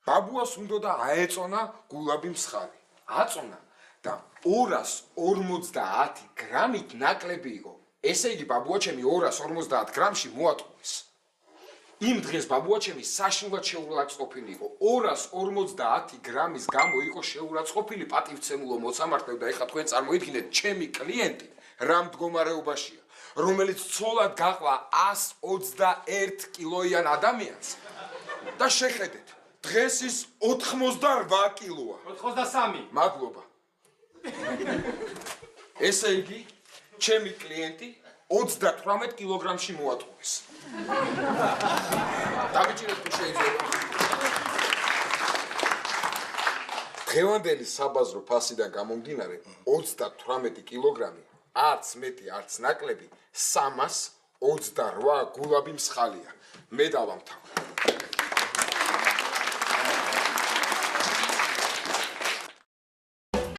ბაბუას უნდა აეწონა გულაბი მსხალი. აწონა და 250 გრამით ნაკლები იყო. ესე იგი ბაბუა ჩემი 250 გრამში მოატყუეს. იმ დღეს ბაბუა ჩემი საშინლად შეურაცხყოფილი იყო. 250 გრამის გამო იყო შეურაცხყოფილი პატივცემულო მოწამართლე და ეხლა თქვენ წარმოიდგინეთ ჩემი კლიენტი რა მდგომარეობაშია, რომელიც ცოლად გაყვა 121 კილოიან ადამიანს და შეხედეთ, დღეს ის 88 კილოა. 83. მადლობა. ესე იგი, ჩემი კლიენტი 38 კილოგრამში მოატყუეს. დაგიჭირეთ თუ შეიძლება. დღევანდელი საბაზრო ფასიდან გამომდინარე 38 კილოგრამი არც მეტი არც ნაკლები 328 გულაბი მსხალია. მე დავამთავრე.